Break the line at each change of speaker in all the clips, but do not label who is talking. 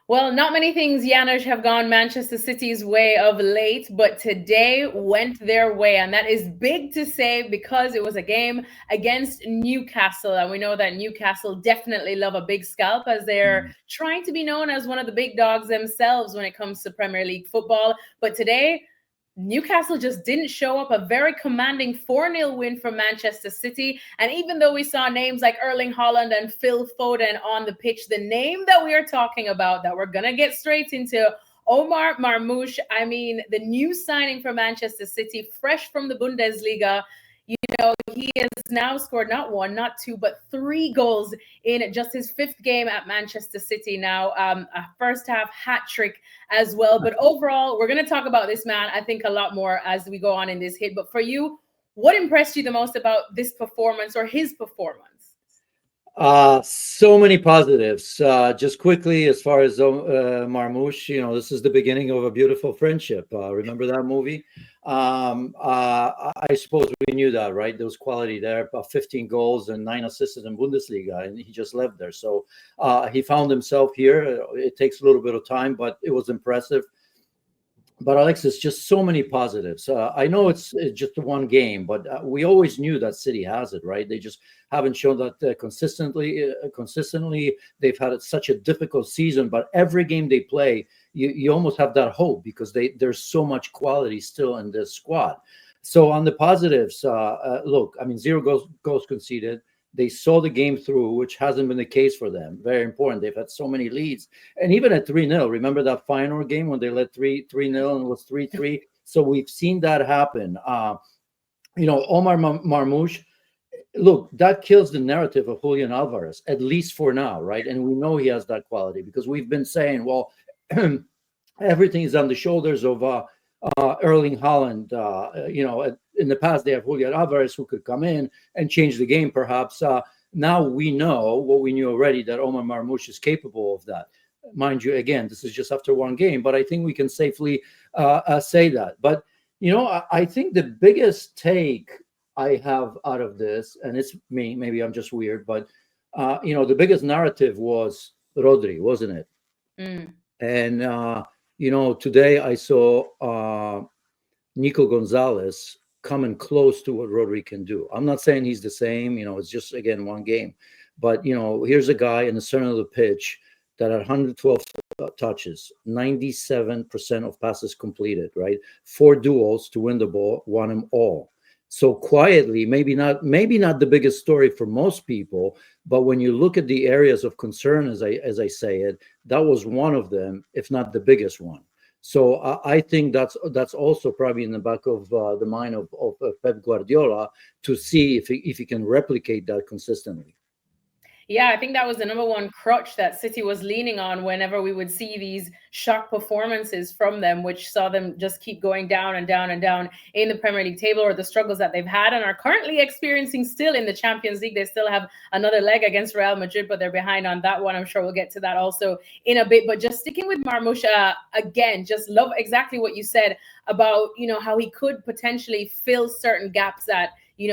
Well, not many things, Janusz, have gone Manchester City's way of late, but today went their way. And that is big to say because it was a game against Newcastle. And we know that Newcastle definitely love a big scalp as they're trying to be known as one of the big dogs themselves when it comes to Premier League football. But today, Newcastle just didn't show up. A very commanding 4-0 win for Manchester City. And even though we saw names like Erling Haaland and Phil Foden on the pitch, the name that we are talking about, that we're going to get straight into, Omar Marmoush, I mean, the new signing for Manchester City, fresh from the Bundesliga. You know, he has now scored not one, not two, but 3 goals in just his 5th game at Manchester City now. A first half hat trick as well. But overall, we're going to talk about this man, I think, a lot more as we go on in this hit. But for you, what impressed you the most about this performance or his performance?
So many positives. Just quickly, as far as Marmoush, this is the beginning of a beautiful friendship. Remember that movie? I suppose we knew that, right? There was quality there, 15 goals and 9 assists in Bundesliga, and he just left there. So he found himself here. It takes a little bit of time, but it was impressive. But Alexis, just so many positives. I know it's just one game, but we always knew that City has it, right? They just haven't shown that consistently. They've had such a difficult season, but every game they play, you almost have that hope because there's so much quality still in this squad. So on the positives, look, I mean, 0 goals conceded. They saw the game through, which hasn't been the case for them. Very important. They've had so many leads. And even at 3-0, remember that final game when they led 3-0 and it was 3-3? So we've seen that happen. Omar Marmoush, look, that kills the narrative of Julian Alvarez, at least for now, right? And we know he has that quality because we've been saying, well, everything is on the shoulders of Erling Haaland. In the past, they have Julian Alvarez who could come in and change the game, perhaps. Now we know what we knew already, that Omar Marmoush is capable of that. Mind you, again, this is just after one game, but I think we can safely say that. But, I think the biggest take I have out of this, and it's me, maybe I'm just weird, but, the biggest narrative was Rodri, wasn't it? And, today I saw Nico Gonzalez coming close to what Rodri can do. I'm not saying he's the same, it's just, again, one game. But, here's a guy in the center of the pitch that had 112 touches, 97% of passes completed, right? 4 duels to win the ball, won them all. So quietly, maybe not the biggest story for most people, but when you look at the areas of concern, as I say it, that was one of them, if not the biggest one. So I think that's also probably in the back of the mind of Pep Guardiola to see if he can replicate that consistently.
Yeah, I think that was the number one crutch that City was leaning on whenever we would see these shock performances from them, which saw them just keep going down and down and down in the Premier League table, or the struggles that they've had and are currently experiencing still in the Champions League. They still have another leg against Real Madrid, but they're behind on that one. I'm sure we'll get to that also in a bit. But just sticking with Marmoush, again, just love exactly what you said about, how he could potentially fill certain gaps that,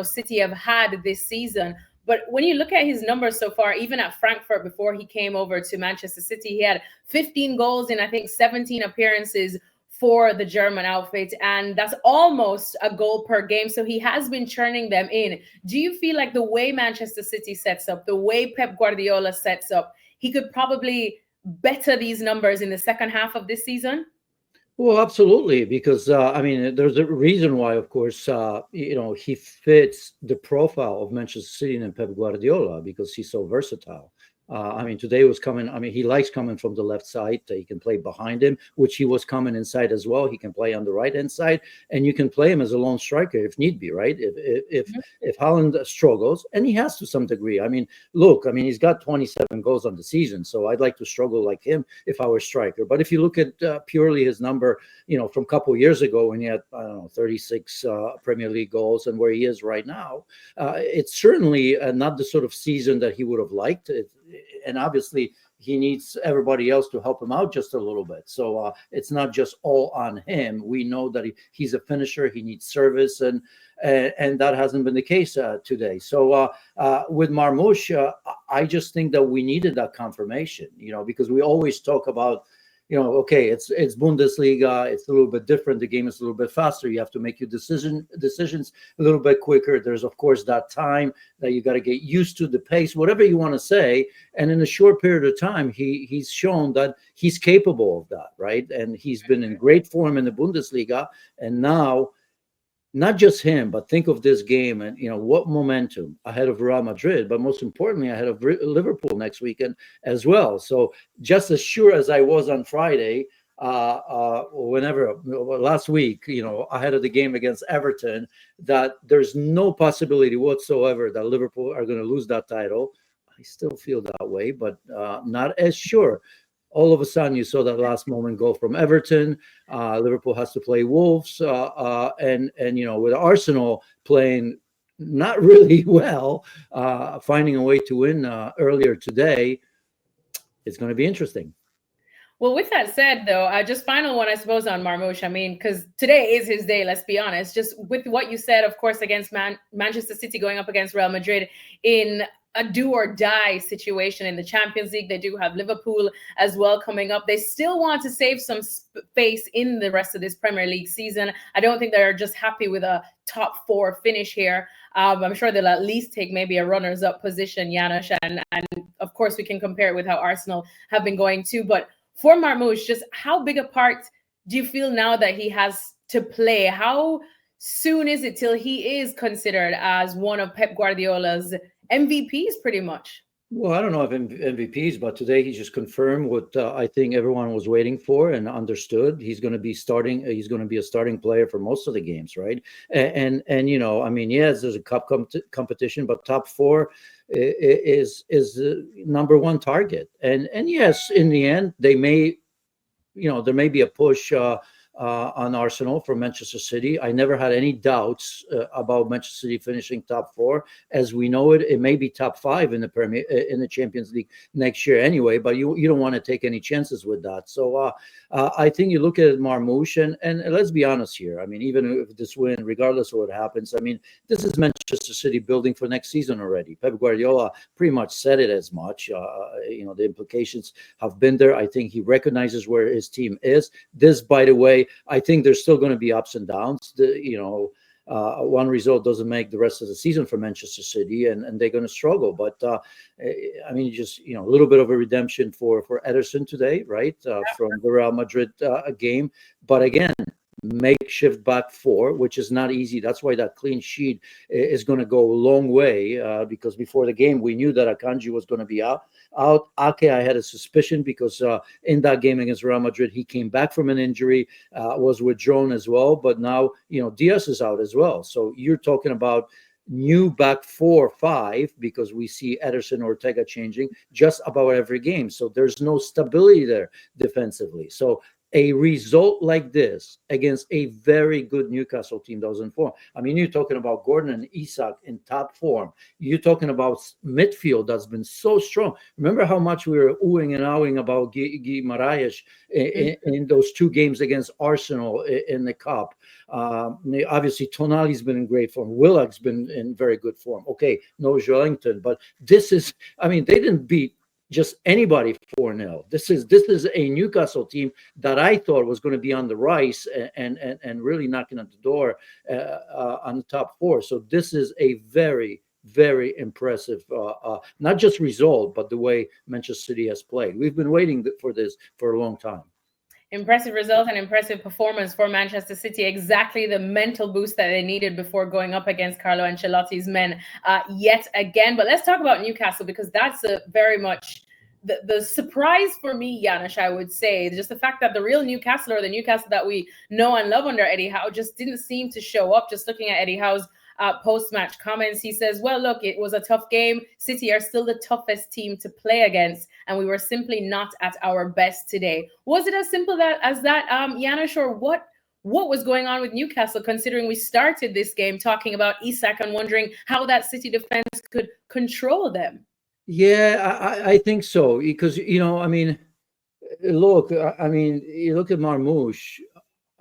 City have had this season. But when you look at his numbers so far, even at Frankfurt before he came over to Manchester City, he had 15 goals in, I think, 17 appearances for the German outfit. And that's almost a goal per game. So he has been churning them in. Do you feel like the way Manchester City sets up, the way Pep Guardiola sets up, he could probably better these numbers in the second half of this season?
Well, absolutely, because there's a reason why, of course, he fits the profile of Manchester City and Pep Guardiola because he's so versatile. Today was coming. He likes coming from the left side. He can play behind him, which he was coming inside as well. He can play on the right hand side, and you can play him as a lone striker if need be, right? If Haaland struggles, and he has to some degree. He's got 27 goals on the season, so I'd like to struggle like him if I were striker. But if you look at purely his number, from a couple of years ago when he had 36 Premier League goals, and where he is right now, it's certainly not the sort of season that he would have liked. And obviously, he needs everybody else to help him out just a little bit. So it's not just all on him. We know that he's a finisher. He needs service, and that hasn't been the case today. So with Marmoush, I just think that we needed that confirmation, because we always talk about, okay, it's Bundesliga. It's a little bit different. The game is a little bit faster. You have to make your decisions a little bit quicker. There's, of course, that time that you got to get used to the pace, whatever you want to say. And in a short period of time, he's shown that he's capable of that, right? And he's been in great form in the Bundesliga. And now, not just him, but think of this game and, what momentum ahead of Real Madrid, but most importantly, ahead of Liverpool next weekend as well. So just as sure as I was on Friday, last week, ahead of the game against Everton, that there's no possibility whatsoever that Liverpool are going to lose that title. I still feel that way, but not as sure. All of a sudden, you saw that last moment goal from Everton. Liverpool has to play Wolves, and with Arsenal playing not really well, finding a way to win earlier today, it's going to be interesting.
Well, with that said, though, just final one, I suppose, on Marmoush. I mean, because today is his day, let's be honest. Just with what you said, of course, against Manchester City going up against Real Madrid in a do or die situation in the Champions League. They do have Liverpool as well coming up. They still want to save some space in the rest of this Premier League season. I don't think they're just happy with a top 4 finish here. I'm sure they'll at least take maybe a runners-up position, Janusz, and of course we can compare it with how Arsenal have been going too. But for Marmoush, just how big a part do you feel now that he has to play? How soon is it till he is considered as one of Pep Guardiola's MVPs pretty much?
Well, I don't know if MVPs, but today he just confirmed what I think everyone was waiting for and understood. He's going to be starting. He's going to be a starting player for most of the games, right? And I mean, yes, there's a cup competition, but top 4 is the number 1 target. And yes, in the end, there may be a push on Arsenal from Manchester City. I never had any doubts about Manchester City finishing top 4. As we know it, it may be top 5 in the Champions League next year anyway. But you don't want to take any chances with that. So I think you look at Marmoush, and let's be honest here. I mean, even if this win, regardless of what happens, I mean, this is Manchester City building for next season already. Pep Guardiola pretty much said it as much. The implications have been there. I think he recognizes where his team is. This, by the way, I think there's still going to be ups and downs. One result doesn't make the rest of the season for Manchester City, and they're going to struggle. But I mean, just a little bit of a redemption for Ederson today, right, from the Real Madrid game. But again, makeshift back 4, which is not easy. That's why that clean sheet is going to go a long way, because before the game we knew that Akanji was going to be out. Ake, I had a suspicion because in that game against Real Madrid, he came back from an injury, was withdrawn as well. But now, Diaz is out as well. So you're talking about new back 4, 5, because we see Ederson, Ortega changing just about every game. So there's no stability there defensively. So a result like this against a very good Newcastle team that was in form. I mean, you're talking about Gordon and Isak in top form. You're talking about midfield that's been so strong. Remember how much we were oohing and ahhing about Guimaraes in those 2 games against Arsenal in the Cup. Obviously, Tonali's been in great form. Willock's been in very good form. Okay, no Joelinton, but this is, I mean, they didn't beat just anybody 4-0. This is a Newcastle team that I thought was going to be on the rise and really knocking at the door on the top 4. So this is a very, very impressive, not just result, but the way Manchester City has played. We've been waiting for this for a long time.
Impressive result and impressive performance for Manchester City. Exactly the mental boost that they needed before going up against Carlo Ancelotti's men yet again. But let's talk about Newcastle, because that's very much the surprise for me, Janusz, I would say. Just the fact that the real Newcastle, or the Newcastle that we know and love under Eddie Howe, just didn't seem to show up. Just looking at Eddie Howe's post-match comments, he says, well, look, it was a tough game. City are still the toughest team to play against, and we were simply not at our best today. Was it as simple as that, Janusz, or what was going on with Newcastle, considering we started this game talking about Isak and wondering how that City defense could control them?
Yeah, I think so because I mean, look, I mean, you look at Marmoush.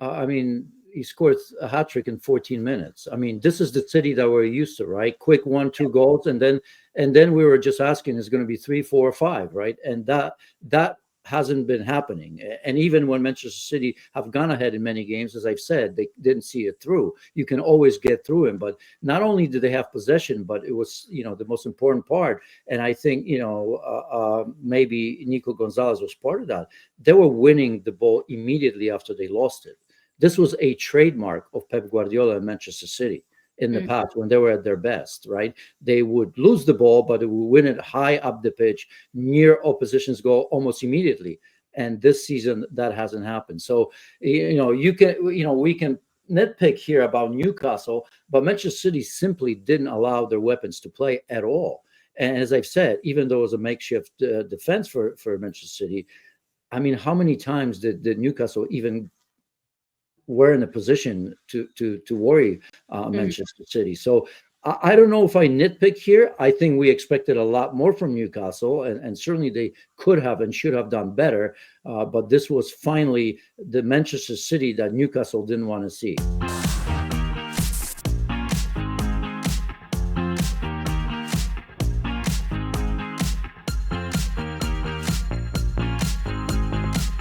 I mean, he scored a hat trick in 14 minutes. I mean, this is the city that we're used to, right? Quick 1, 2 goals, and then we were just asking, is going to be 3, 4, 5, right? And that hasn't been happening. And even when Manchester City have gone ahead in many games, as I've said, they didn't see it through. You can always get through him, but not only did they have possession, but it was the most important part. And I think maybe Nico Gonzalez was part of that. They were winning the ball immediately after they lost it. This was a trademark of Pep Guardiola and Manchester City in the past when they were at their best, right? They would lose the ball, but they would win it high up the pitch, near opposition's goal almost immediately. And this season, that hasn't happened. So, we can nitpick here about Newcastle, but Manchester City simply didn't allow their weapons to play at all. And as I've said, even though it was a makeshift defense for Manchester City, I mean, how many times did Newcastle even were in a position to worry Manchester City? So I don't know if I nitpick here. I think we expected a lot more from Newcastle, and certainly they could have and should have done better. But this was finally the Manchester City that Newcastle didn't want to see.